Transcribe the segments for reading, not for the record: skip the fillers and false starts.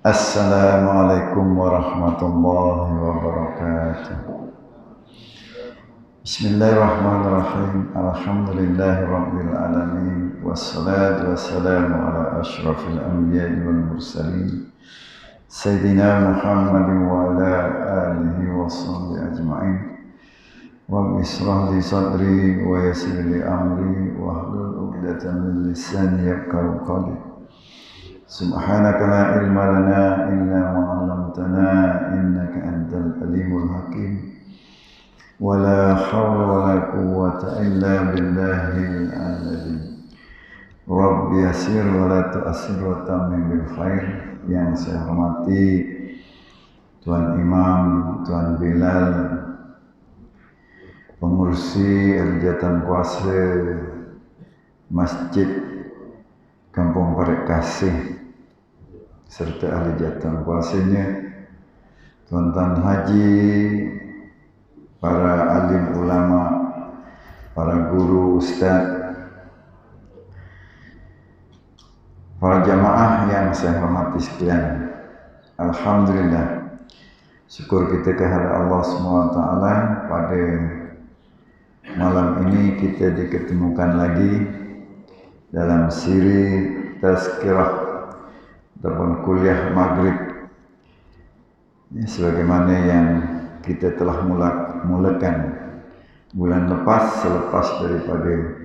Assalamualaikum warahmatullahi wabarakatuh. Bismillahirrahmanirrahim. Alhamdulillahi rabbil alamin. Wassalatu wassalamu ala ashrafil anbiya'i wal mursalin Sayyidina Muhammadin wa ala alihi wa sahbihi ajma'in. Rabbi israh li sadri wa yassir li amri wahlul 'uqdatam min lisani yafqahu qawli. Subhanaka la ilma lana illa ma 'allamtana innaka antal alimul hakim. Wala hawla wala quwwata illa billahil azim. Rabbi yassir wa la tu'assir wa tamim bil khair. Yang saya hormati Tuan Imam, Tuan Bilal, pengurusi Alijatan Kuasa Masjid Kampung Parit Kasih serta Alijatan Kuasanya, Tuan-tuan haji, para alim ulama, para guru, ustaz, para jamaah yang saya hormati sekalian. Alhamdulillah, syukur kita kehadirat Allah SWT pada malam ini kita diketemukan lagi dalam siri tazkirah ataupun kuliah maghrib, sebagaimana yang kita telah mulakan bulan lepas selepas daripada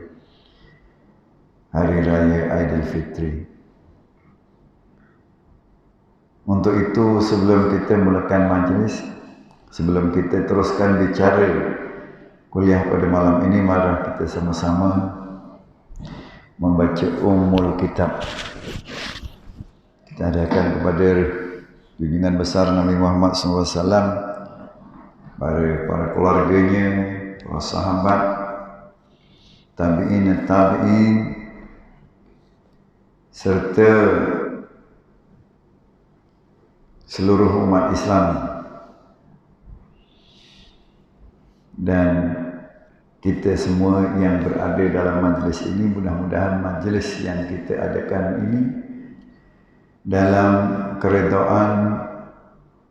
Hari Raya Aidilfitri. Untuk itu, sebelum kita mulakan majlis, sebelum kita teruskan bicara kuliah pada malam ini, mari kita sama-sama membaca Ummul Kitab. Kita adakan kepada junjungan besar Nabi Muhammad SAW, para keluarganya, para sahabat, tabi'in, serta seluruh umat Islam. Dan kita semua yang berada dalam majlis ini, mudah-mudahan majlis yang kita adakan ini dalam keredaan,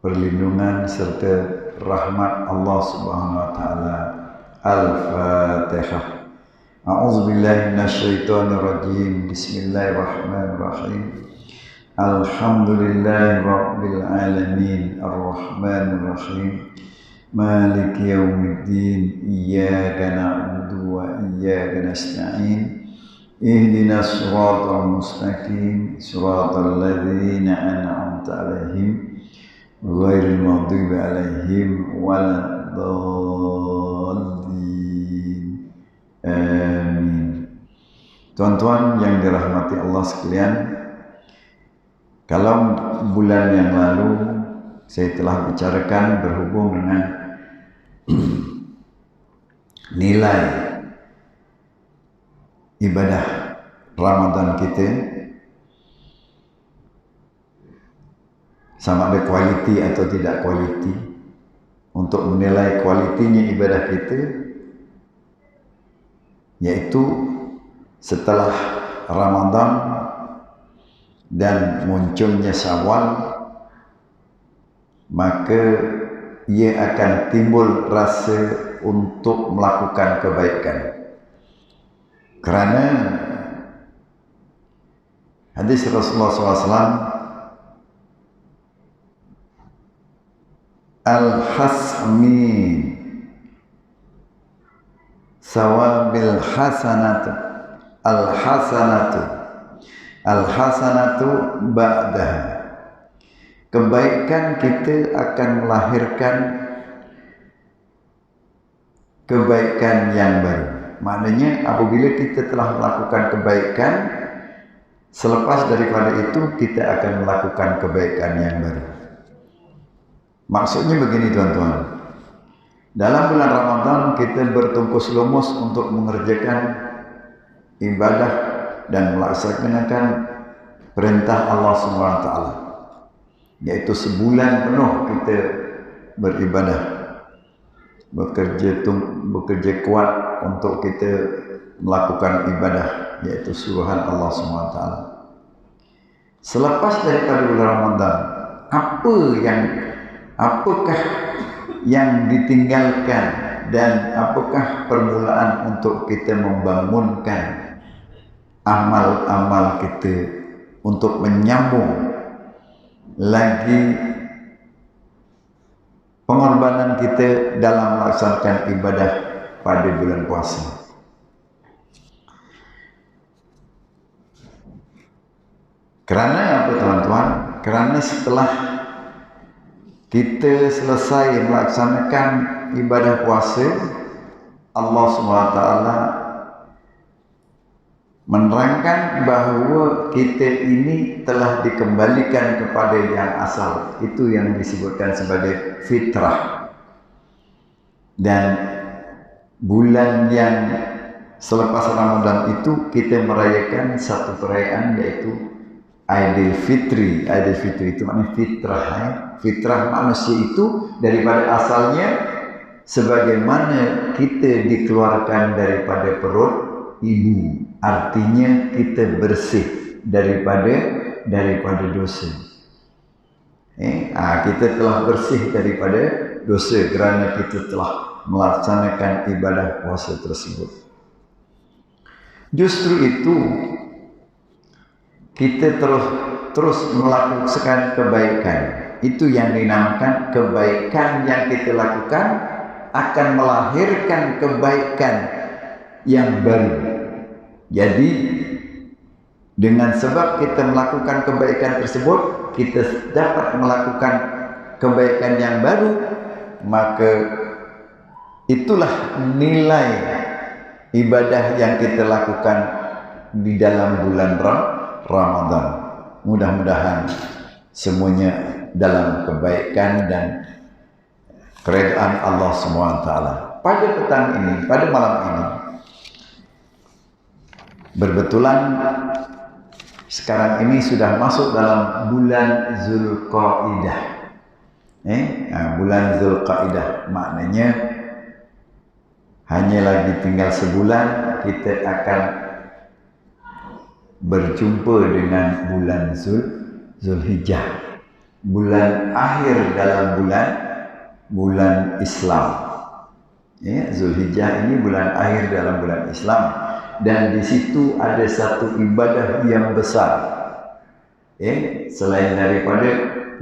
perlindungan serta rahmat Allah Subhanahu wa taala. Al-Fatihah. A'udzubillahi minasyaitonir rajim. Bismillahirrahmanirrahim. Alhamdulillahi rabbil alamin. Ar-Rahmanir Rahim. Maliki yaumiddin. Iyyaka na'budu wa iyyaka nasta'in. Ihdinas siratal mustaqim. Siratal ladzina an'amta 'alaihim ghairil maghdubi 'alaihim waladdallin. Amin. Tuan-tuan yang dirahmati Allah sekalian, kalau bulan yang lalu saya telah bicarakan berhubung dengan nilai ibadah Ramadan kita, sama ada kualiti atau tidak kualiti. Untuk menilai kualitinya ibadah kita, yaitu setelah Ramadan dan munculnya Syawal, maka ia akan timbul rasa untuk melakukan kebaikan. Kerana hadis Rasulullah SAW, al-hasmi sawabil hasanatu, al-hasanatu ba'daha. Kebaikan kita akan melahirkan kebaikan yang baru. Maknanya apabila kita telah melakukan kebaikan, selepas daripada itu kita akan melakukan kebaikan yang baru. Maksudnya begini tuan-tuan, dalam bulan Ramadan kita bertungkus lumus untuk mengerjakan ibadah dan melaksanakan perintah Allah SWT, yaitu sebulan penuh kita beribadah, bekerja kuat untuk kita melakukan ibadah, yaitu suruhan Allah SWT. Selepas daripada bulan Ramadan, apakah yang ditinggalkan dan apakah permulaan untuk kita membangunkan amal-amal kita untuk menyambung lagi pengorbanan kita dalam melaksanakan ibadah pada bulan puasa. Kerana apa tuan-tuan? Kerana setelah kita selesai melaksanakan ibadah puasa, Allah SWT menerangkan bahawa kita ini telah dikembalikan kepada yang asal. Itu yang disebutkan sebagai fitrah. Dan bulan yang selepas Ramadan itu kita merayakan satu perayaan, yaitu Aidil Fitri. Aidil Fitri itu maknanya fitrah. Fitrah manusia itu daripada asalnya sebagaimana kita dikeluarkan daripada perut ibu. Artinya kita bersih daripada dosa. Kita telah bersih daripada dosa kerana kita telah melaksanakan ibadah puasa tersebut. Justru itu kita terus melakukan kebaikan. Itu yang dinamakan kebaikan yang kita lakukan akan melahirkan kebaikan yang baru. Jadi dengan sebab kita melakukan kebaikan tersebut, kita dapat melakukan kebaikan yang baru, maka itulah nilai ibadah yang kita lakukan di dalam bulan Ramadan. Mudah-mudahan semuanya dalam kebaikan dan keredaan Allah SWT. Pada petang ini, pada malam ini, berbetulan sekarang ini sudah masuk dalam bulan Zulqaidah. Bulan Zulqaidah maknanya hanya lagi tinggal sebulan kita akan berjumpa dengan bulan Zulhijjah, bulan akhir dalam bulan Islam. Zulhijjah ini bulan akhir dalam bulan Islam, dan di situ ada satu ibadah yang besar. Selain daripada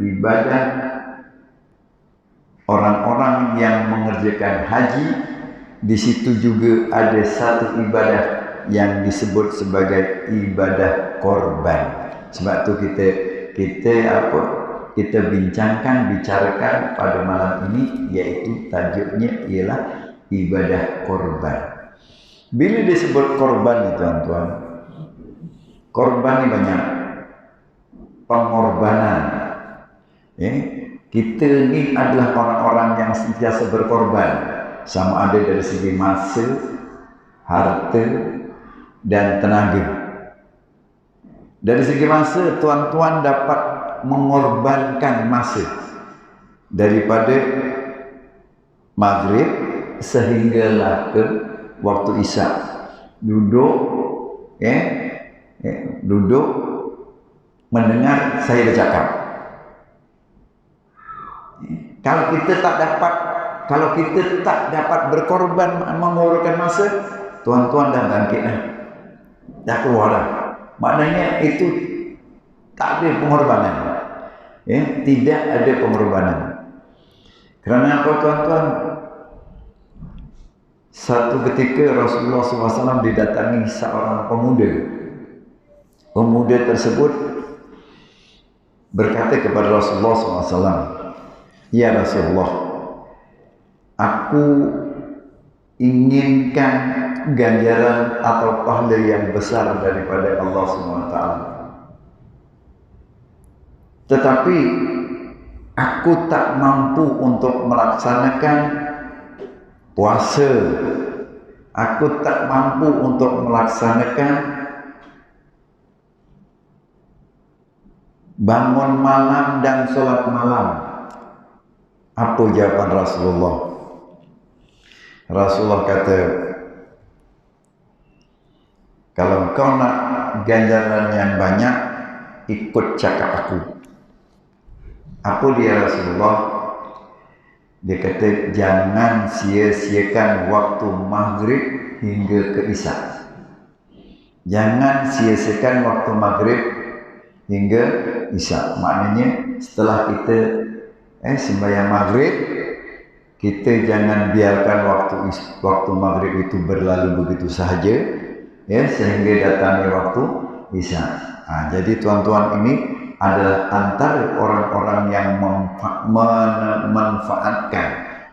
ibadah orang-orang yang mengerjakan haji, di situ juga ada satu ibadah yang disebut sebagai ibadah korban. Sebab tu kita bicarakan pada malam ini, yaitu tajuknya ialah ibadah korban. Bila disebut korban ni tuan-tuan, korban ni banyak, pengorbanan. Kita ni adalah orang-orang yang sentiasa berkorban, sama ada dari segi masa, harta dan tenaga. Dari segi masa, tuan-tuan dapat mengorbankan masa daripada maghrib sehinggalah ke waktu isya. Duduk mendengar saya bercakap. Kalau kita tak dapat berkorban mengorbankan masa, tuan-tuan dah bangkit dah keluar dah. Maknanya itu tak ada pengorbanan. Tidak ada pengorbanan. Kerana apa tuan-tuan? Satu ketika Rasulullah SAW didatangi seorang pemuda. Pemuda tersebut berkata kepada Rasulullah SAW, "Ya Rasulullah, aku inginkan ganjaran atau pahala yang besar daripada Allah SWT. Tetapi aku tak mampu untuk melaksanakan puasa. Aku tak mampu untuk melaksanakan bangun malam dan solat malam." Apa jawaban Rasulullah? Rasulullah kata, "Kalau kau nak ganjaran yang banyak, ikut cakap aku." Apa dia Rasulullah? Dia kata jangan sia-siakan waktu maghrib hingga ke isya. Jangan sia-siakan waktu maghrib hingga isya. Maknanya setelah kita sembahyang maghrib, kita jangan biarkan waktu maghrib itu berlalu begitu sahaja, ya, sehingga datangnya waktu isya. Jadi tuan-tuan, ini adalah antara orang-orang yang memanfaatkan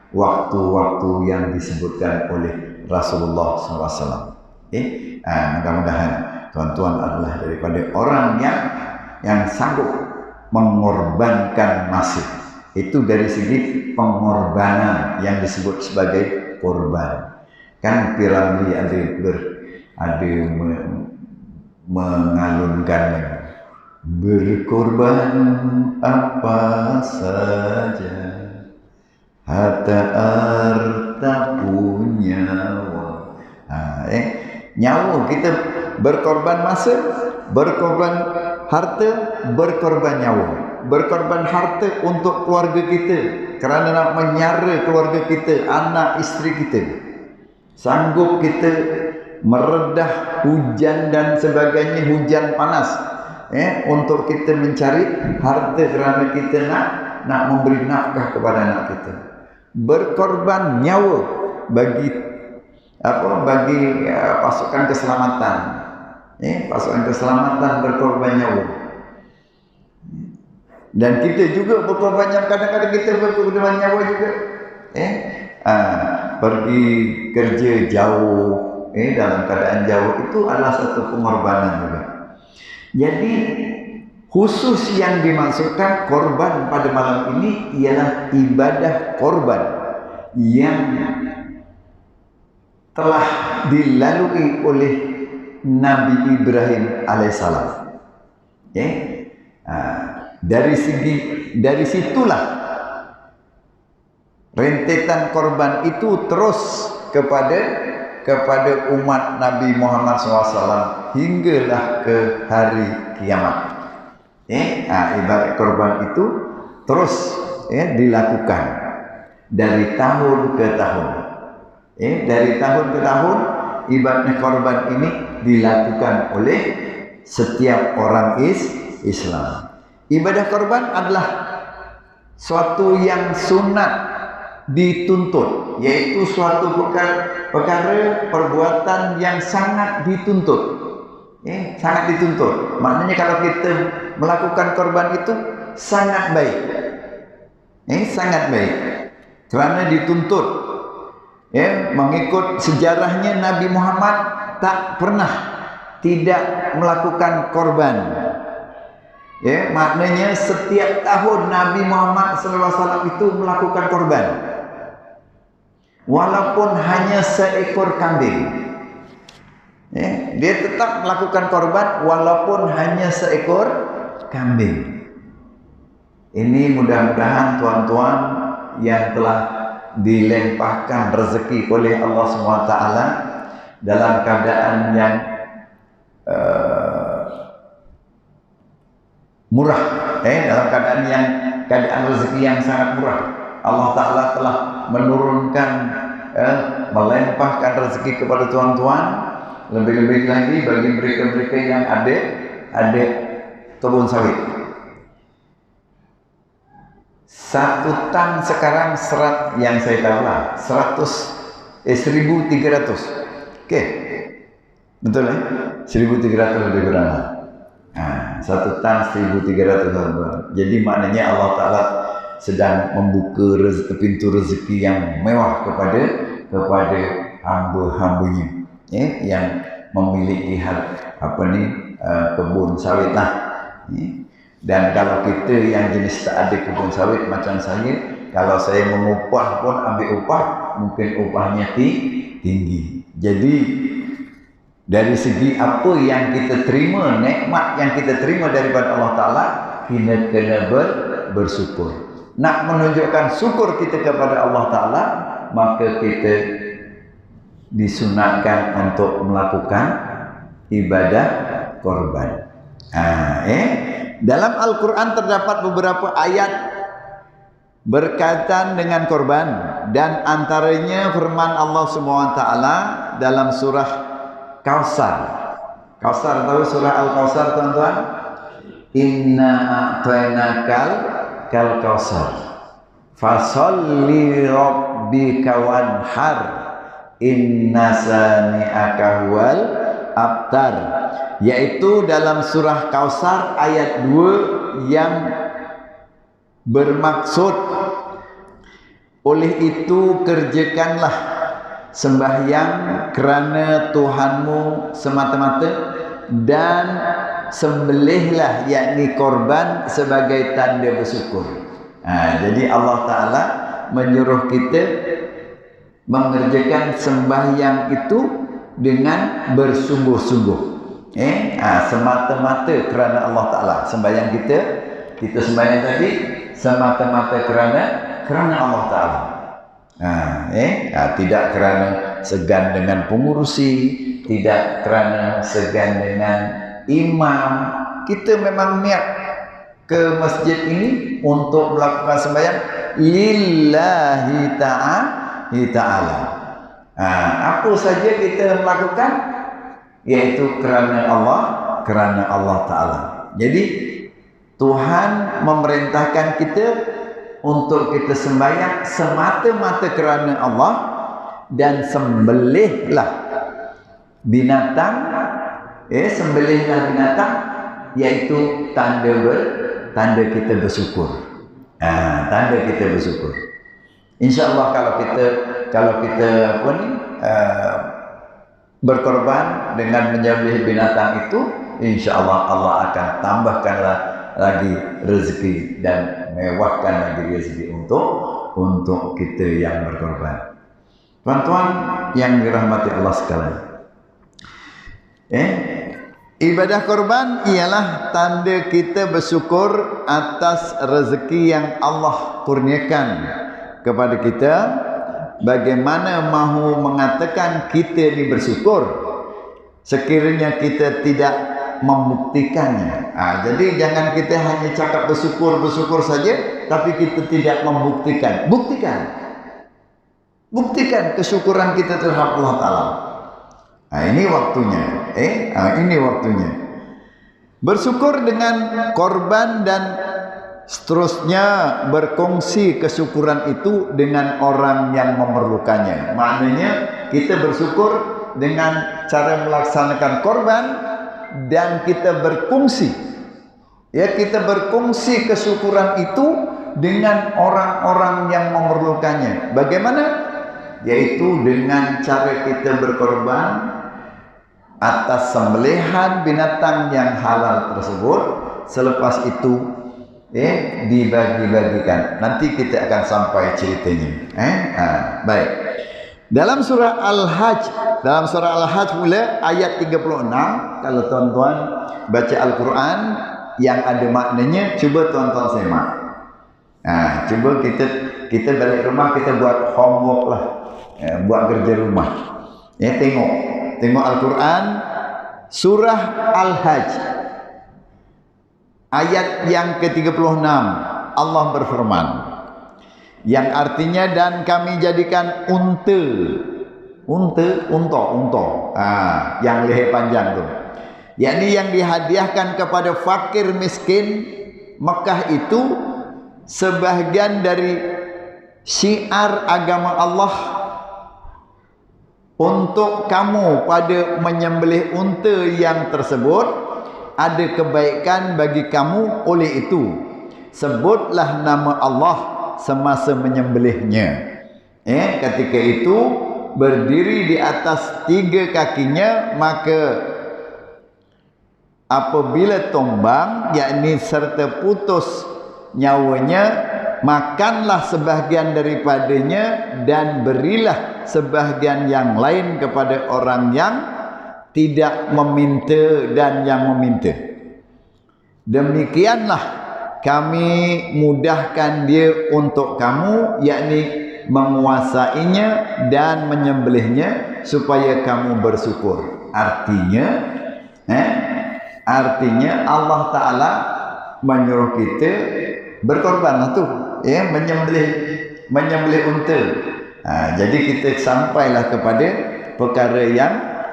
waktu-waktu yang disebutkan oleh Rasulullah SAW. Mudah-mudahan tuan-tuan adalah daripada orang yang sanggup mengorbankan masa. Itu dari segi pengorbanan yang disebut sebagai korban. Kan Piramli ada mengalunkan berkorban apa saja, harta punya nyawa kita berkorban masa, berkorban harta, berkorban nyawa. Berkorban harta untuk keluarga kita, kerana nak menyara keluarga kita, anak isteri kita. Sanggup kita meredah hujan dan sebagainya, hujan panas, untuk kita mencari harta kerana kita nak memberi nafkah kepada anak kita. Berkorban nyawa bagi pasukan keselamatan. Pasukan keselamatan berkorban nyawa. Dan kita juga berkorban nyawa, kadang-kadang kita berkorban nyawa juga. Pergi kerja jauh, dalam keadaan jauh, itu adalah satu pengorbanan juga. Jadi khusus yang dimaksudkan korban pada malam ini ialah ibadah korban yang telah dilalui oleh Nabi Ibrahim alaihissalam. Dari situlah rentetan korban itu terus kepada umat Nabi Muhammad SAW hinggalah ke hari kiamat. Ibadah korban itu terus dilakukan dari tahun ke tahun. Dari tahun ke tahun ibadah korban ini dilakukan oleh setiap orang Islam. Ibadah korban adalah suatu yang sunat dituntut, yaitu suatu perkara perbuatan yang sangat dituntut. Sangat dituntut. Maknanya kalau kita melakukan korban itu sangat baik. Sangat baik. Kerana dituntut. Mengikut sejarahnya Nabi Muhammad tak pernah tidak melakukan korban. Maknanya setiap tahun Nabi Muhammad SAW itu melakukan korban. Walaupun hanya seekor kambing. Dia tetap melakukan korban walaupun hanya seekor kambing. Ini mudah-mudahan tuan-tuan yang telah dilempahkan rezeki oleh Allah SWT dalam keadaan yang murah, dalam keadaan rezeki yang sangat murah. Allah Ta'ala telah menurunkan, melempahkan rezeki kepada tuan-tuan. Lebih-lebih lagi bagi mereka-mereka yang ada kebun sawit. 1 tan sekarang serat yang saya tahu lah 1.300. Okey, betul 1.300 lebih kurang. 1 tan 1.300. Jadi maknanya Allah Ta'ala sedang membuka pintu rezeki yang mewah kepada hamba-hambanya, yang memiliki kebun sawit lah. Dan kalau kita yang jenis tak ada kebun sawit macam saya, kalau saya mengupah pun ambil upah, mungkin upahnya tinggi. Jadi dari segi apa yang kita terima, nikmat yang kita terima daripada Allah Ta'ala, kita kena bersyukur. Nak menunjukkan syukur kita kepada Allah Ta'ala, maka kita disunatkan untuk melakukan ibadah korban. Dalam Al-Quran terdapat beberapa ayat berkaitan dengan korban, dan antaranya firman Allah Subhanahu wa taala dalam surah Kautsar. Kautsar, tahu surah Al-Kautsar tuan-tuan? Inna a'tainakal kautsar fasholli rabbika wanhar inna sani'aka huwal abtar, yaitu dalam surah Kautsar ayat 2 yang bermaksud oleh itu kerjakanlah sembahyang kerana Tuhanmu semata-mata dan sembelihlah yakni korban sebagai tanda bersyukur. Jadi Allah Ta'ala menyuruh kita mengerjakan sembahyang itu dengan bersungguh-sungguh, semata-mata kerana Allah Ta'ala. Sembahyang kita sembahyang tadi semata-mata kerana Allah Ta'ala. Tidak kerana segan dengan pengurusi, tidak kerana segan dengan imam. Kita memang niat ke masjid ini untuk melakukan sembahyang lillahi ta'ala. Apa saja kita melakukan yaitu kerana Allah Ta'ala. Jadi Tuhan memerintahkan kita untuk kita sembahyang semata-mata kerana Allah, dan sembelihlah binatang, sembelihlah binatang, yaitu tanda kita bersyukur. Tanda kita bersyukur. InsyaAllah kalau kita berkorban dengan menyembelih binatang itu, InsyaAllah Allah akan tambahkanlah lagi rezeki dan mewahkan lagi rezeki untuk kita yang berkorban. Tuan-tuan yang dirahmati Allah sekalian, ibadah korban ialah tanda kita bersyukur atas rezeki yang Allah kurniakan kepada kita. Bagaimana mahu mengatakan kita ini bersyukur sekiranya kita tidak membuktikannya. Jadi jangan kita hanya cakap bersyukur saja, tapi kita tidak membuktikan. Buktikan kesyukuran kita terhadap Allah Ta'ala. Ini waktunya. Ini waktunya. Bersyukur dengan korban dan seterusnya berkongsi kesyukuran itu dengan orang yang memerlukannya. Maknanya kita bersyukur dengan cara melaksanakan korban dan kita berkongsi. Kita berkongsi kesyukuran itu dengan orang-orang yang memerlukannya. Bagaimana? Yaitu dengan cara kita berkorban atas sembelihan binatang yang halal tersebut. Selepas itu dibagi-bagikan. Nanti kita akan sampai ceritanya. Baik. Dalam surah Al-Hajj pula ayat 36, kalau tuan-tuan baca Al-Quran yang ada maknanya, cuba tuan-tuan semak. Cuba kita balik rumah, kita buat homework lah, buat kerja rumah. Tengok Al-Quran surah Al-Hajj ayat yang ke-36. Allah berfirman, yang artinya, dan kami jadikan unta, yang leher panjang tu, yakni yang dihadiahkan kepada fakir miskin Mekah itu sebahagian dari syiar agama Allah untuk kamu. Pada menyembelih unta yang tersebut ada kebaikan bagi kamu, oleh itu sebutlah nama Allah semasa menyembelihnya. Ketika itu berdiri di atas 3 kakinya, maka apabila tombang, yakni serta putus nyawanya, makanlah sebahagian daripadanya dan berilah sebahagian yang lain kepada orang yang tidak meminta dan yang meminta. Demikianlah kami mudahkan dia untuk kamu, yakni menguasainya dan menyembelihnya, supaya kamu bersyukur. Artinya Allah Ta'ala menyuruh kita berkorbanlah tu. ya, menyembelih unta. Jadi kita sampailah kepada perkara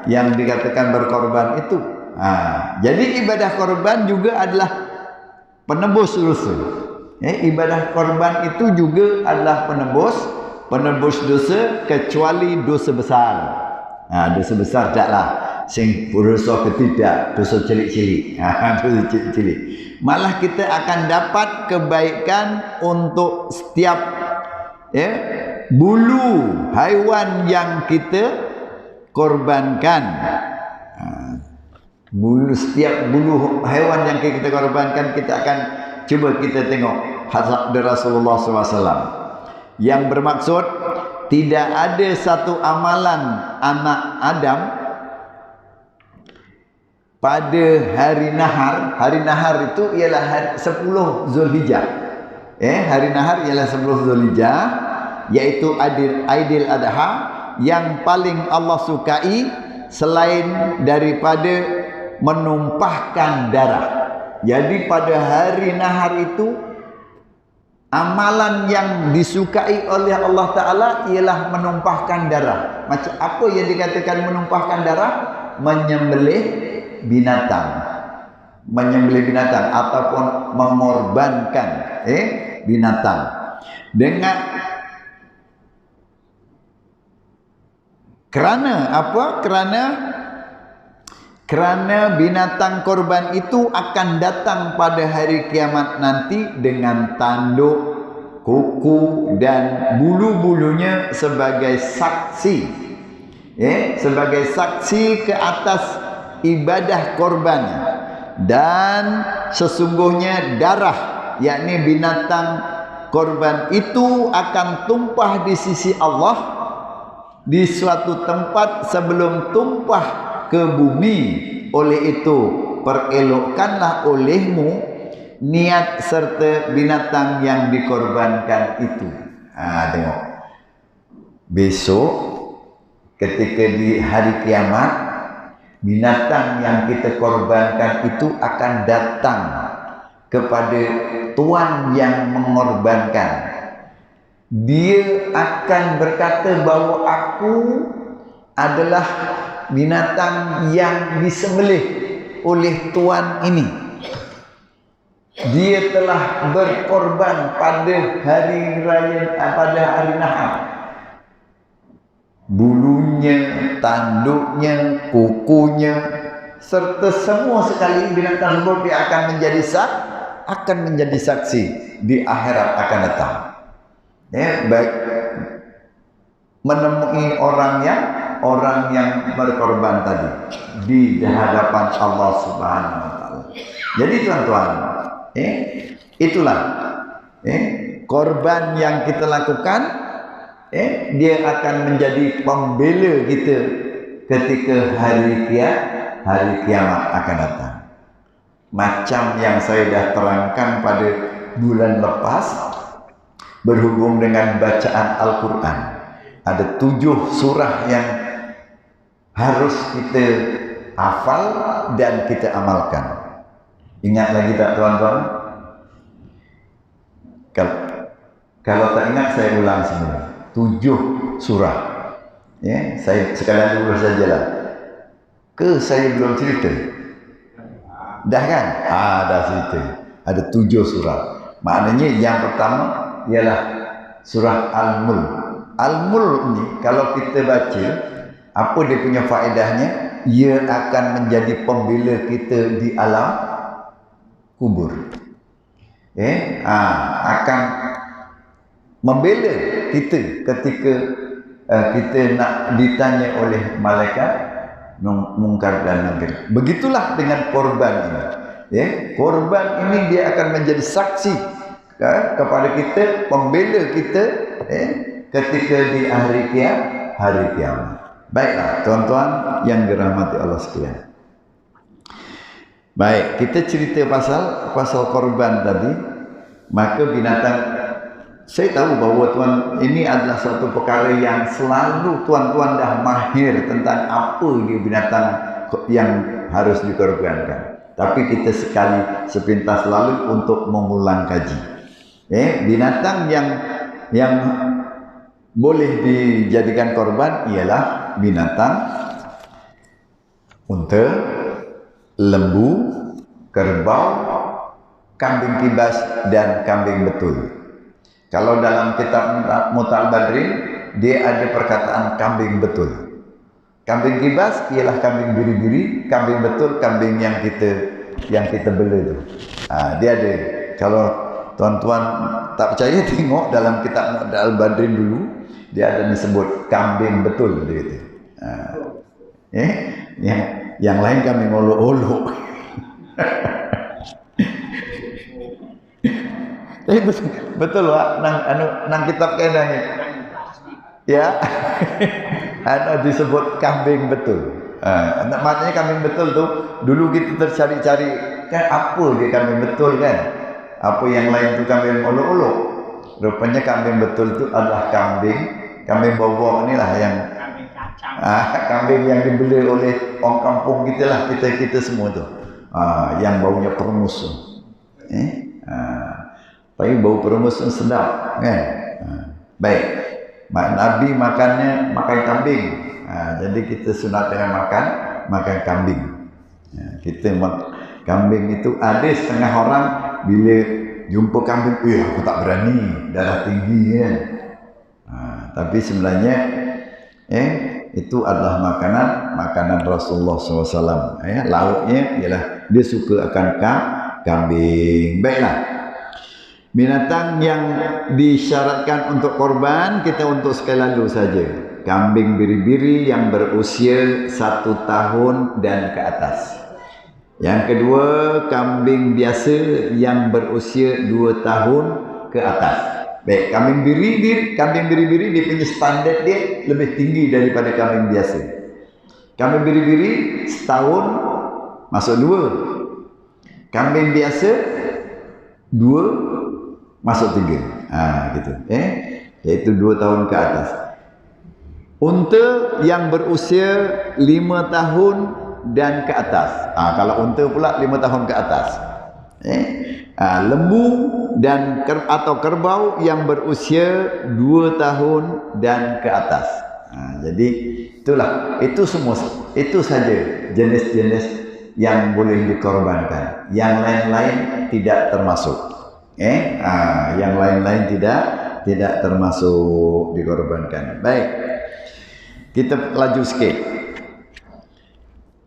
yang dikatakan berkorban itu. Jadi ibadah korban juga adalah penebus dosa. Ibadah korban itu juga adalah penebus dosa, kecuali dosa besar. Dosa besar taklah. Sing dosa ketidak, dosa cilik-cilik. Dosa cilik-cilik. Malah kita akan dapat kebaikan untuk setiap bulu haiwan yang kita korbankan. Setiap bulu haiwan yang kita korbankan, kita akan cuba kita tengok hadis Rasulullah SAW yang bermaksud tidak ada satu amalan anak Adam pada hari nahar. Hari nahar itu ialah 10 Zulhijjah. Hari nahar ialah 10 Zulhijjah, yaitu Aidil Adha, yang paling Allah sukai selain daripada menumpahkan darah. Jadi pada hari nahar itu amalan yang disukai oleh Allah Ta'ala ialah menumpahkan darah. Macam apa yang dikatakan menumpahkan darah? Menyembelih binatang. Menyembelih binatang ataupun mengorbankan binatang. Kerana apa? Kerana binatang korban itu akan datang pada hari kiamat nanti dengan tanduk, kuku dan bulu-bulunya sebagai saksi. Sebagai saksi ke atas ibadah korbannya. Dan sesungguhnya darah, yakni binatang korban itu akan tumpah di sisi Allah di suatu tempat sebelum tumpah ke bumi. Oleh itu perelokkanlah olehmu niat serta binatang yang dikorbankan itu. Tengok, besok ketika di hari kiamat, binatang yang kita korbankan itu akan datang kepada Tuhan yang mengorbankan. Dia akan berkata bahawa aku adalah binatang yang disembelih oleh Tuhan ini. Dia telah berkorban pada hari raya, pada hari nahar. Bulunya, tanduknya, kukunya, serta semua sekali binatang tersebut dia akan menjadi saksi di akhirat akan datang. Baik menemui orang yang berkorban tadi di hadapan Allah Subhanahu wa taala. Jadi tuan-tuan, itulah korban yang kita lakukan, dia akan menjadi pembela kita ketika hari kiamat akan datang. Macam yang saya dah terangkan pada bulan lepas berhubung dengan bacaan Al-Quran. Ada 7 surah yang harus kita hafal dan kita amalkan. Ingat lagi tak tuan-tuan? Kalau tak ingat saya ulang semula. 7 surah. Saya sekalian dulu sajalah. Saya belum cerita? Dah kan? Dah cerita. Ada 7 surah. Maknanya yang pertama ialah surah Al-Mulk. Al-Mulk ni kalau kita baca, apa dia punya faedahnya? Ia akan menjadi pembela kita di alam kubur. Akan membela kita ketika kita nak ditanya oleh malaikat mungkar dan nakir. Begitulah dengan korban ini. Korban ini dia akan menjadi saksi kepada kita, pembela kita ketika di hari kiamat. Baiklah tuan-tuan yang dirahmati Allah sekalian. Baik, kita cerita pasal korban tadi. Maka binatang, saya tahu bahawa tuan, ini adalah suatu perkara yang selalu tuan-tuan dah mahir tentang apa dia binatang yang harus dikorbankan. Tapi kita sekali sepintas lalu untuk mengulang kaji. Binatang yang boleh dijadikan korban ialah binatang unta, lembu, kerbau, kambing kibas dan kambing betul. Kalau dalam kitab Mutal Badrin dia ada perkataan kambing betul. Kambing kibas ialah kambing biri-biri, kambing betul kambing yang kita bela itu. Dia ada. Kalau tuan-tuan tak percaya tengok dalam kitab Mutal Badrin dulu, dia ada disebut kambing betul dia itu. Yang lain kambing olok-olok. Betul Pak, nang kitab kena ni. Ya. Ada disebut kambing betul. Maknanya kambing betul tu dulu kita tercari-cari kan apa dia kambing betul kan? Apa yang lain tu kambing olok-olok. Rupanya kambing betul tu adalah kambing bawah inilah yang kambing yang dibeli oleh orang kampung kita lah, kita semua tu. Yang baunya peremus. Tapi bau peremus sedap kan. Baik. Nabi makan kambing. Jadi kita sunat dengan makan kambing. Kambing itu ada setengah orang bila jumpa kambing, aku tak berani, darah tinggi kan. Tapi sebenarnya itu adalah makanan Rasulullah SAW. Lauknya ialah dia suka akan kambing. Baiklah. Binatang yang disyaratkan untuk korban kita untuk sekali lalu saja. Kambing biri-biri yang berusia 1 tahun dan ke atas. Yang kedua, kambing biasa yang berusia 2 tahun ke atas. Baik, kambing biri-biri dia punya standard dia lebih tinggi daripada kambing biasa. Kambing biri-biri setahun masuk 2. Kambing biasa 2 masuk 3. Gitu. Iaitu 2 tahun ke atas. Unta yang berusia 5 tahun dan ke atas. Kalau unta pula 5 tahun ke atas. Lembu atau kerbau yang berusia 2 tahun dan ke atas. Jadi itu semua, itu saja jenis-jenis yang boleh dikorbankan. Yang lain-lain tidak termasuk. Yang lain-lain tidak termasuk dikorbankan. Baik. Kita laju sikit.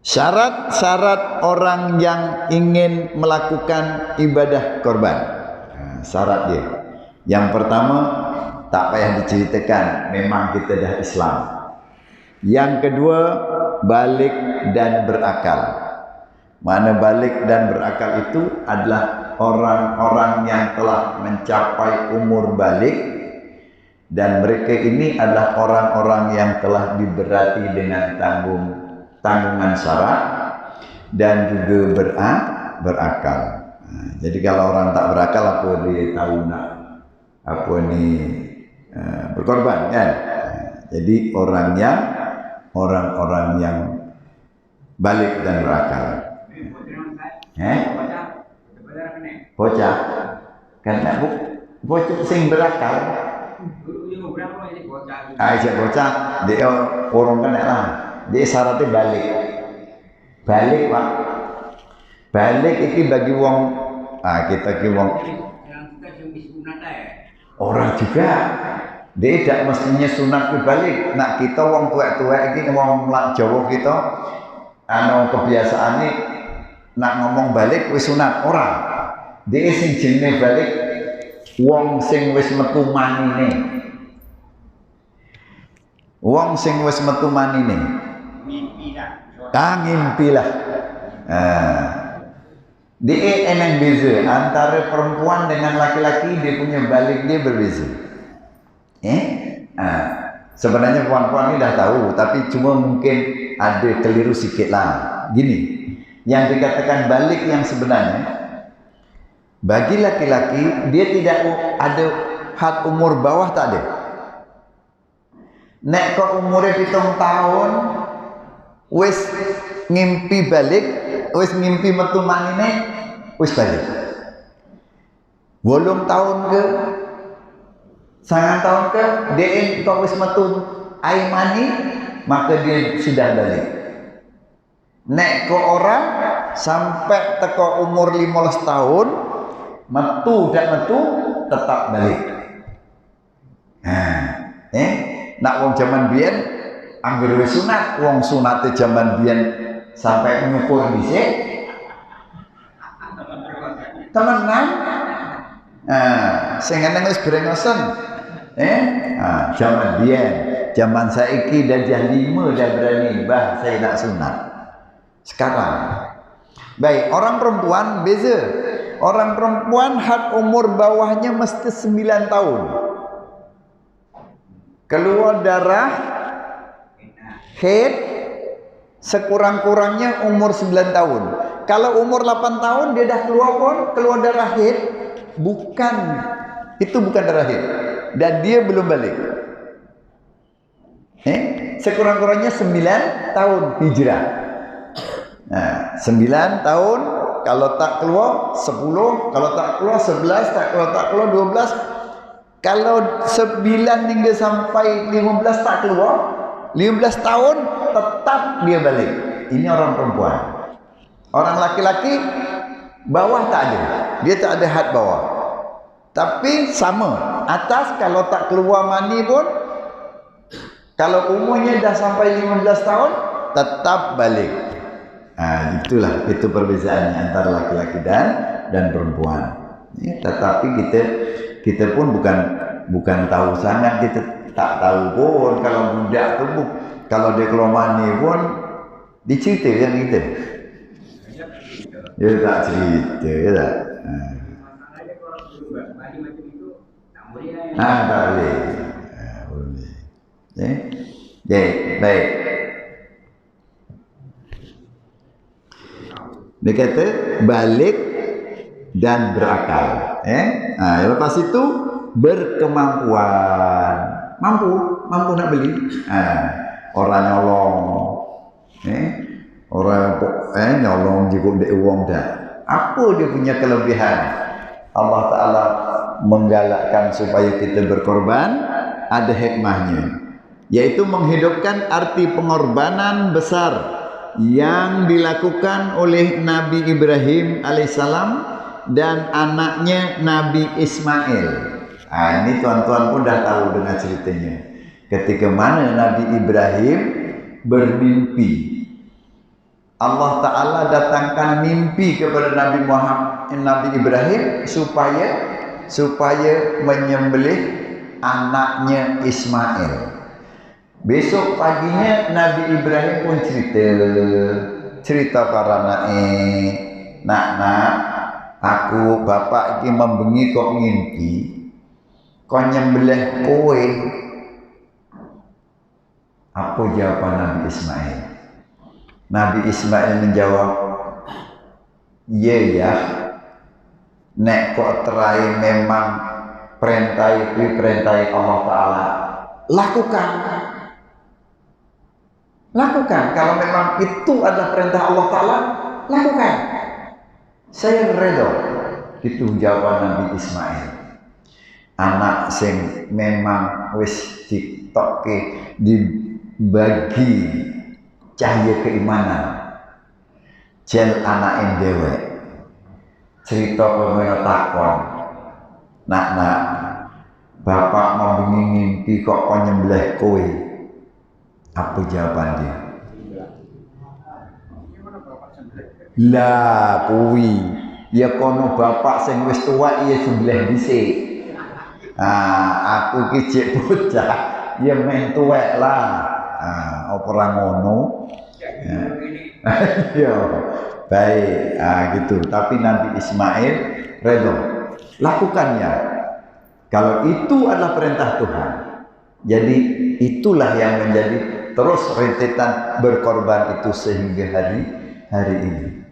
Syarat-syarat orang yang ingin melakukan ibadah korban. Syarat dia. Yang pertama, tak payah diceritakan, memang kita dah Islam. Yang kedua, balik dan berakal. Mana balik dan berakal itu adalah orang-orang yang telah mencapai umur balik, dan mereka ini adalah orang-orang yang telah diberati dengan tanggungan syarat dan juga berakal. Jadi kalau orang tak berakal, apa dia tahu nak apa ni berkorban kan? Jadi orang-orang yang balik dan berakal. Bocah kan bocah sing berakal. Bocah dia orang kena lah. Dia syaratnya balik Pak. Balik iki bagi wong kita ki wong orang juga. Dia tidak mestinya sunat ke balik. Nak kita wong tuwek-tuwek iki wong Jawa kita kebiasaan ni nak ngomong balik wis sunat ora. Dia sing jenenge balik wong sing wis metu manine. Wong sing wis metu manine. Ngimpilah. Dia eneng beza antara perempuan dengan laki-laki, dia punya balik dia berbeza. Sebenarnya puan-puan ini dah tahu, tapi cuma mungkin ada keliru sikit lah. Gini, yang dikatakan balik yang sebenarnya, bagi laki-laki dia tidak ada had umur bawah, tak ada. Nek kok umurnya 7 tahun, wis ngimpi balik, wis ngimpi metu manine, wis balik. 8 tahun ke 9 tahun ke DN kau wis metu air mani, maka dia sudah balik. Nek ko orang sampai teko umur 15 tahun metu dak metu tetap balik. Nak wong zaman biyen angger wis sunat, wong sunate zaman biyen sampai nyukur dhisik temenan. Sing eneng wis brengosen. Zaman biyen, zaman saiki dah jam 5 dah berani, bah saya nak sunat. Sekarang. Baik, orang perempuan beza. Orang perempuan had umur bawahnya mesti 9 tahun. Keluar darah haid sekurang-kurangnya umur 9 tahun. Kalau umur 8 tahun dia dah keluar darah haid, itu bukan darah haid dan dia belum balik. Sekurang-kurangnya 9 tahun hijrah. 9 tahun, kalau tak keluar 10, kalau tak keluar 11, kalau tak keluar 12. Kalau 9 hingga sampai 15 tak keluar, 15 tahun tetap dia balik. Ini orang perempuan. Orang laki-laki bawah tak ada. Dia tak ada had bawah. Tapi sama, atas kalau tak keluar mani pun, kalau umurnya dah sampai 15 tahun tetap balik. Itulah itu perbezaannya antara laki-laki dan perempuan. Tetapi kita pun bukan tahu sangat, kita tak tahu pun kalau budak tu kalau dia keluar mani pun dicerita yang kita. Dia tak cerita, ya tak? Tak boleh. Baik. Dia kata balik dan berakal. Lepas itu berkemampuan, mampu nak beli. Orang nyolong, orang nyolong juga dia uang dah. Apa dia punya kelebihan? Allah Ta'ala menggalakkan supaya kita berkorban, ada hikmahnya, yaitu menghidupkan arti pengorbanan besar yang dilakukan oleh Nabi Ibrahim alaihissalam dan anaknya Nabi Ismail. Ini tuan-tuan pun dah tahu dengan ceritanya. Ketika mana Nabi Ibrahim bermimpi, Allah Ta'ala datangkan mimpi kepada Nabi Ibrahim supaya menyembelih anaknya Ismail. Besok paginya Nabi Ibrahim pun cerita para nak, aku bapak ini membengi kok ngimpi kau nyembelih kowe. Apa jawaban Nabi Ismail? Nabi Ismail menjawab, ya, nek kok terai memang perintah Allah Ta'ala, lakukan. Kalau memang itu adalah perintah Allah Ta'ala, lakukan. Saya redha. Itu jawaban Nabi Ismail. Anak sing memang wis ditokke dibagi cahaya keimanan. Jen anak dhewe. Cerita pemene takon. Nak, bapak mau ngimpi kok nyembelih kowe. Apa jawaban dia? Lah kuwi ya kono bapak sing wis tuwa ya sembelih dhisik. Aku ki cek bocah ya men tuwek lah. Apa ora ngono? Ya. Baik, gitu. Tapi Nabi Ismail redha. Lakukannya. Kalau itu adalah perintah Tuhan. Jadi itulah yang menjadi terus rentetan berkorban itu sehingga hari ini.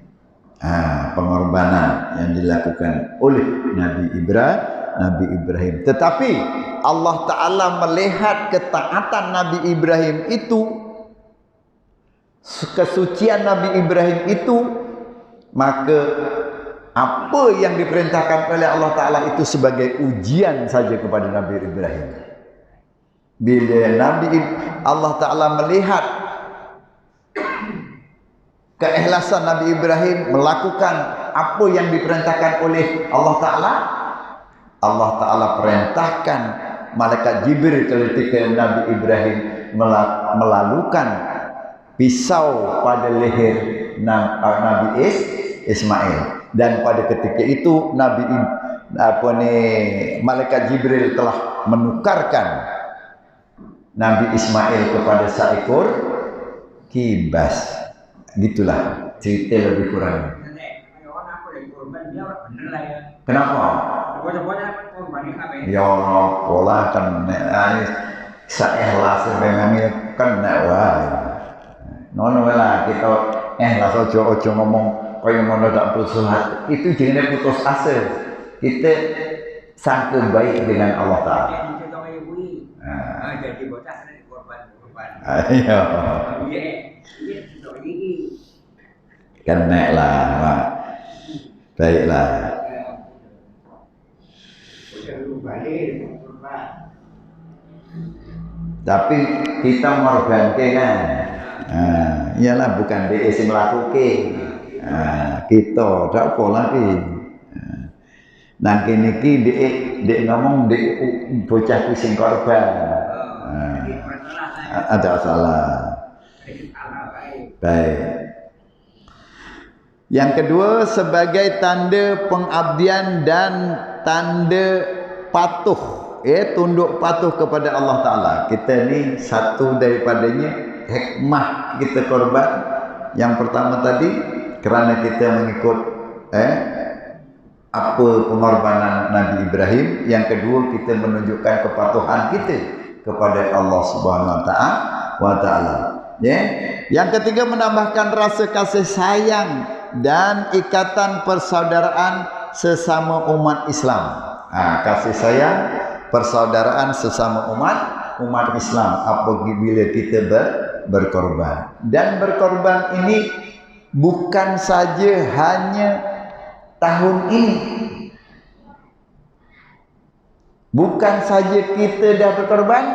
Pengorbanan yang dilakukan oleh Nabi Ibrahim. Tetapi Allah Ta'ala melihat ketaatan Nabi Ibrahim itu, kesucian Nabi Ibrahim itu, maka Apa yang diperintahkan oleh Allah Ta'ala itu sebagai ujian saja kepada Nabi Ibrahim. Bila Allah Ta'ala melihat keikhlasan Nabi Ibrahim melakukan apa yang diperintahkan oleh Allah Ta'ala, Allah Ta'ala perintahkan malaikat Jibril ketika Nabi Ibrahim melalukan pisau pada leher Nabi Ismail. Dan pada ketika itu malaikat Jibril telah menukarkan Nabi Ismail kepada seekor kibas. Gitulah cerita lebih kurang. Kenapa? Ya pola kan seikhlas memang kan nek wae. Ngono lah kita ikhlas ojo ngomong kaya ngono tak bersuhat. Itu jenenge putus asa. Kita sangka baik dengan Allah Taala. Jadi bocah korban. Ayo. Kena lah, Pak. Baiklah. Tapi kita mengorbankan kan. Iyalah bukan dia isi melakukan. Kita tak apa lagi. Nang kene iki dek ngomong dek bocah sing korban. Ada salah. Baik. Yang kedua sebagai tanda pengabdian dan tanda patuh, tunduk patuh kepada Allah Ta'ala. Kita ni satu daripadanya hikmah kita korban. Yang pertama tadi kerana kita mengikut apa pengorbanan Nabi Ibrahim. Yang kedua kita menunjukkan kepatuhan kita kepada Allah Subhanahu Wa Ta'ala. Yang ketiga menambahkan rasa kasih sayang dan ikatan persaudaraan sesama umat Islam. Kasih sayang, persaudaraan sesama umat Islam apabila kita berkorban. Dan berkorban ini bukan saja hanya tahun ini. Bukan saja kita dah berkorban,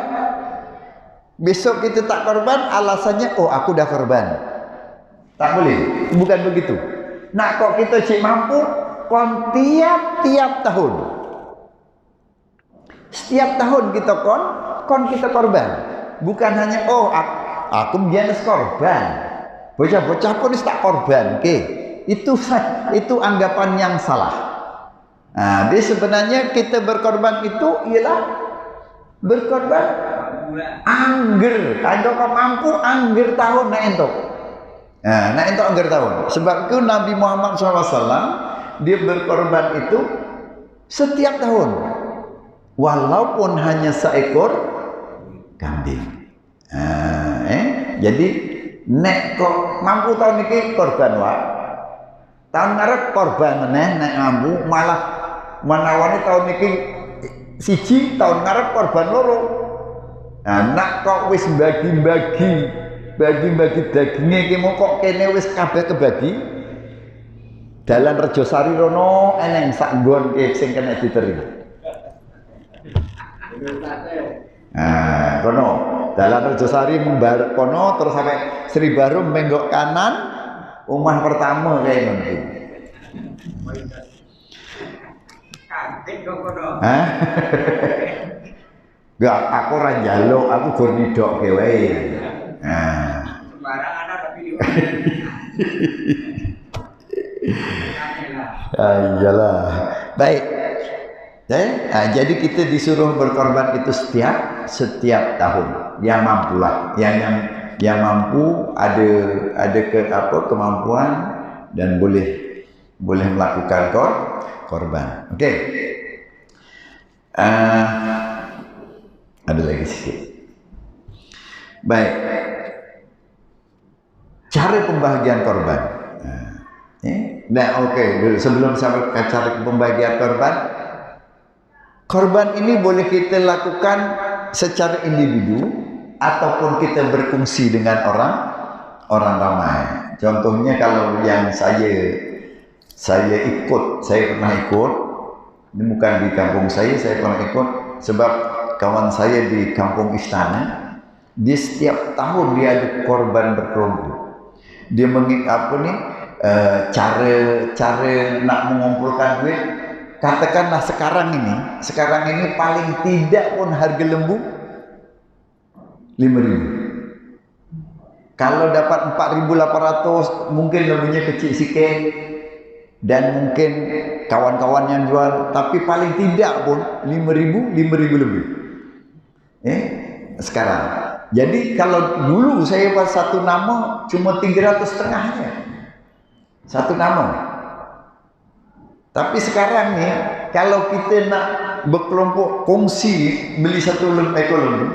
besok kita tak korban, alasannya aku dah korban. Tak boleh, bukan begitu. Nak kok kita cik mampu, kon tiap tahun. Setiap tahun kita kon kita korban. Bukan hanya aku biasa korban. Bocah-bocah pun tak korban, itu anggapan yang salah. Jadi sebenarnya kita berkorban itu ialah berkorban angger. Kalau kau mampu angger tahun nak entuk. Nak entuk angger tahun. Sebab itu Nabi Muhammad SAW dia berkorban itu setiap tahun. Walaupun hanya seekor kambing. Jadi nek kok mampu tahun ini korban wak. Tahun ngarep korban meneh nek mampu malah menawani tahun ini siji tahun ngarep korban loro. Nak kok wis bagi-bagi dagingnya iki kok kene wis kabeh kebagi. Dalan Rejosari rono eneng sak nggon sing kena diterima. Kono dalan Rejosari membar kono terus sampai Sri Baru menggok kanan omah pertama kayak ngono. Kaget kok kono. Enggak, aku ora njaluk, aku gur nidokke wae. Sembarangan tapi iyalah. Baik. Jadi kita disuruh berkorban itu setiap tahun. Yang mampulah, yang mampu ada kemampuan dan boleh melakukan korban. Oke. Ada lagi sedikit. Baik. Cara pembagian korban. Sebelum sampai ke cara pembagian korban ini boleh kita lakukan secara individu ataupun kita berfungsi dengan orang ramai. Contohnya kalau yang saya Saya pernah ikut, ini bukan di kampung saya pernah ikut, sebab kawan saya di kampung Istana, dia setiap tahun dia ada korban berkelompok. Dia cara nak mengumpulkan duit, katakanlah sekarang ini paling tidak pun harga lembu 5.000. Kalau dapat 4.800 mungkin lembunya kecil sikit dan mungkin kawan-kawan yang jual, tapi paling tidak pun 5.000 lebih. Sekarang. Jadi kalau dulu saya buat satu nama cuma 300 setengahnya. Satu nama. Tapi sekarang nih, kalau kita nak berkelompok kongsi beli satu ekor lembu,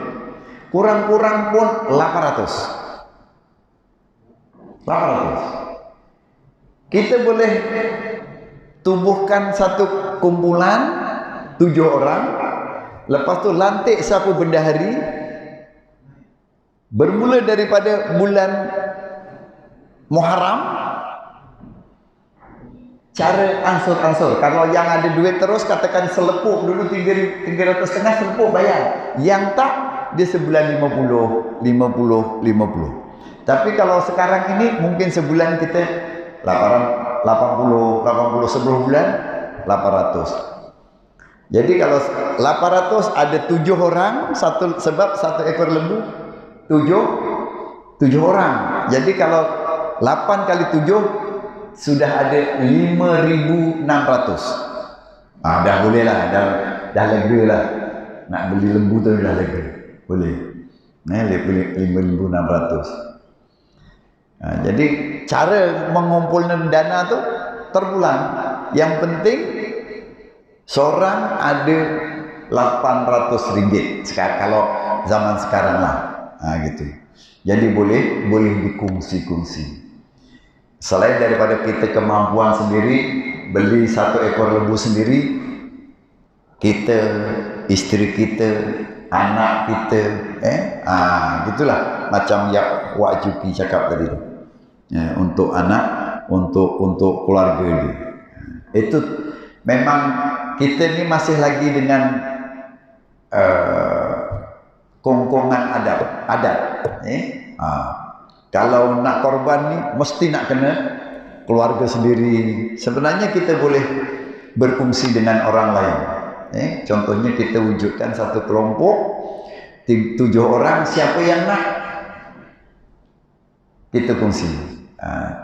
kurang-kurang pun 800. Kita boleh tubuhkan satu kumpulan 7 orang, lepas tu lantik sapu bendahari, bermula daripada bulan Muharram. Cara ansur-ansur, kalau yang ada duit terus katakan selepuk dulu 300 setengah, selepuk bayar. Yang tak, dia sebulan 50. Tapi kalau sekarang ini mungkin sebulan kita 80, 10 bulan 800. Jadi kalau 800 ada 7 orang, sebab satu ekor lembu 7 orang. Jadi kalau 8 kali 7 sudah ada 5.600. Dah boleh lah, dah lega lah. Nak beli lembu tu dah lega. Boleh. 5.600. Jadi cara mengumpulkan dana tu terpulang. Yang penting seorang ada 800 ringgit. Kalau zaman sekarang lah. Gitu. Jadi boleh dikongsi-kongsi. Selain daripada kita kemampuan sendiri beli satu ekor lembu sendiri, kita, isteri kita, anak kita, gitulah macam yang Wak Juki cakap tadi. Untuk anak, untuk keluarga dia. Itu memang kita ni masih lagi dengan kongkongan adat. Kalau nak korban ni mesti nak kena keluarga sendiri. Sebenarnya kita boleh berfungsi dengan orang lain. Contohnya kita wujudkan satu kelompok 7 orang, siapa yang nak kita kongsi.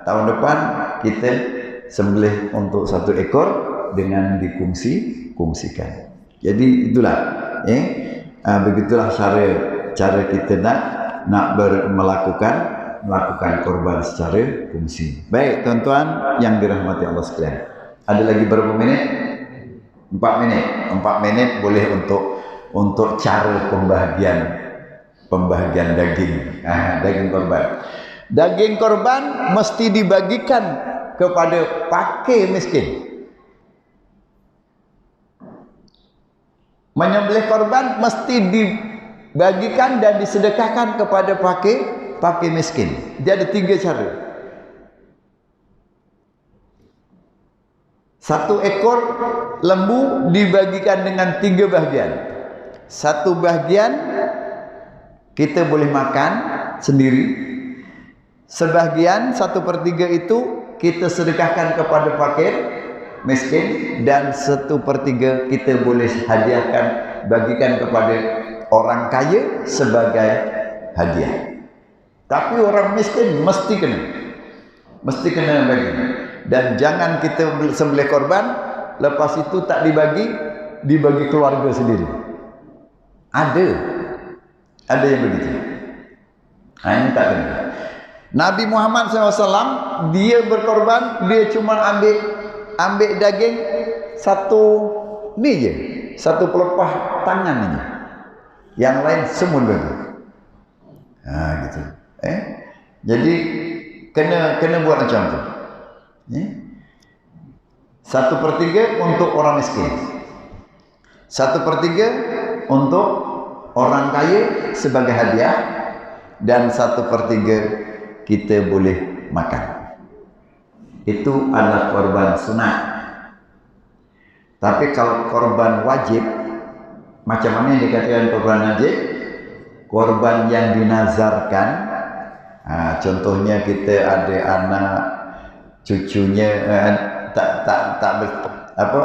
Tahun depan kita sembelih untuk 1 ekor dengan dikongsikan. Jadi itulah, begitulah cara kita nak melakukan korban secara kongsi. Baik tuan-tuan yang dirahmati Allah sekalian. Ada lagi berapa minit? 4 minit. 4 minit boleh untuk cara pembahagian daging. Daging korban. Daging korban mesti dibagikan kepada fakir miskin. Menyembelih korban mesti dibagikan dan disedekahkan kepada fakir miskin. Dia ada 3 cara. 1 ekor lembu dibagikan dengan 3 bahagian. 1 bahagian kita boleh makan sendiri. Sebahagian 1/3 itu kita sedekahkan kepada fakir miskin, dan 1/3 kita boleh hadiahkan, bagikan kepada orang kaya sebagai hadiah. Tapi orang miskin mesti kena bagi. Dan jangan kita sembelih korban, lepas itu tak dibagi keluarga sendiri. Ada yang begitu. Ini tak kena. Nabi Muhammad SAW, dia berkorban, dia cuma ambil daging satu pelepah tangan ini. Yang lain semua bagi. Gitu. Jadi kena buat macam tu. 1/3 untuk orang miskin, 1/3 untuk orang kaya sebagai hadiah, dan 1/3 kita boleh makan. itu adalah korban sunat. Tapi kalau korban wajib, macam mana yang dikatakan korban wajib? Korban yang dinazarkan. Contohnya kita ada anak, cucunya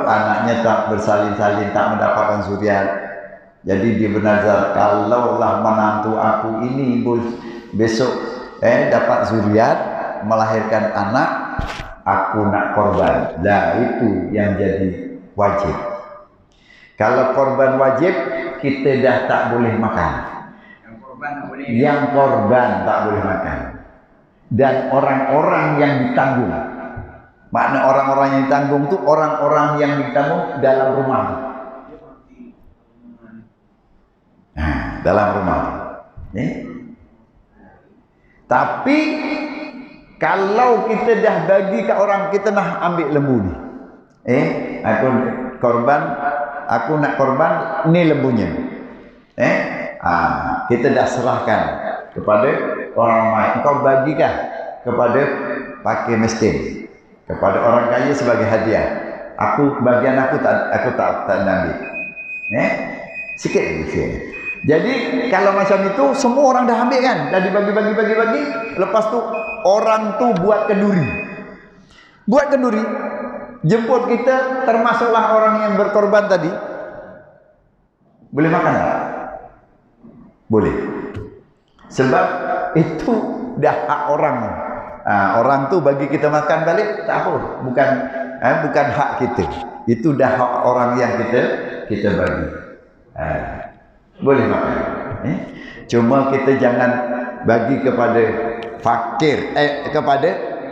anaknya tak bersalin-salin, tak mendapatkan zuriat. Jadi dia bernazar, kalaulah menantu aku ini besok dapat zuriat, melahirkan anak, aku nak korban. Lah itu yang jadi wajib. Kalau korban wajib, kita dah tak boleh makan. Yang korban tak boleh makan. Dan orang-orang yang ditanggung. Makna orang-orang yang ditanggung itu orang-orang yang ditanggung dalam rumah. Dalam rumah. Tapi kalau kita dah bagi ke orang, kita nak ambil lembu ni. Aku nak korban, ni lembunya. Kita dah serahkan kepada orang lain. Kau bagikan kepada fakir miskin, kepada orang kaya sebagai hadiah. Bagian aku tak ambil. Sikit. Jadi kalau macam itu semua orang dah ambil kan, dah dibagi. Lepas tu orang tu buat kenduri, jemput kita, termasuklah orang yang berkorban tadi. Boleh makan tak? Boleh. Sebab itu dah hak orang. Orang tu bagi kita makan balik tak apa, bukan hak kita. Itu dah hak orang yang kita bagi. Boleh makan. Cuma kita jangan bagi kepada fakir,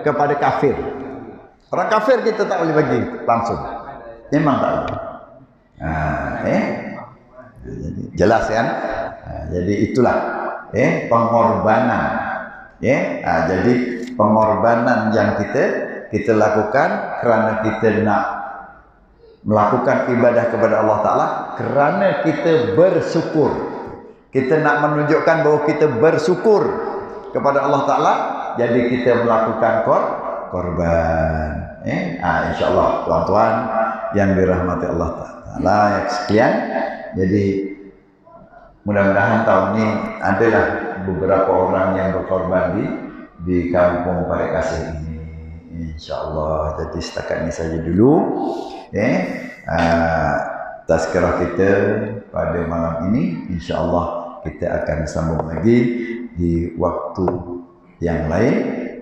kepada kafir. Orang kafir kita tak boleh bagi langsung. Memang tak boleh. Jelas kan? Jadi itulah pengorbanan. Jadi pengorbanan yang kita lakukan kerana kita nak melakukan ibadah kepada Allah Ta'ala, kerana kita bersyukur. Kita nak menunjukkan bahawa kita bersyukur kepada Allah Ta'ala, jadi kita melakukan korban. InsyaAllah tuan-tuan yang dirahmati Allah Ta'ala, yang sekian. Jadi mudah-mudahan tahun ini adalah beberapa orang yang berkorban di kampung Parekasih ini, InsyaAllah. Jadi setakat ini saja dulu tazkirah kita pada malam ini. InsyaAllah kita akan sambung lagi di waktu yang lain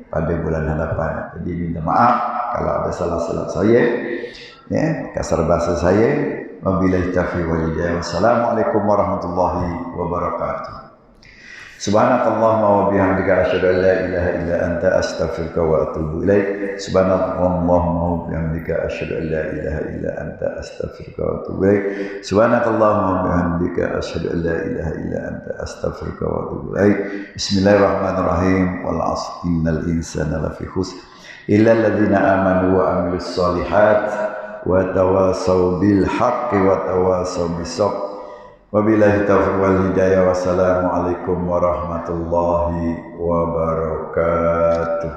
pada bulan hadapan. Jadi minta maaf kalau ada salah-salah saya, kasar bahasa saya. Wabillahi taufiq wal hidayah. Wassalamualaikum warahmatullahi wabarakatuh. Subhanakallahumma wa bihamdika asyhadu an la ilaha illa anta astaghfiruka wa atubu ilaik. Subhanakallahumma wa bihamdika asyhadu an la ilaha illa anta astaghfiruka wa atubu ilaik. Subhanakallahumma wa bihamdika asyhadu an la ilaha illa anta astaghfiruka wa atubu ilaik. Bismillahirrahmanirrahim. Wal 'asr innal insana lafi khusr illa alladziina aamanu wa 'amilus shalihat wa tawasaw bil haqqi wa tawasaw bis sabr. Wabillahi taufiq wal hidayah. Wassalamualaikum warahmatullahi wabarakatuh.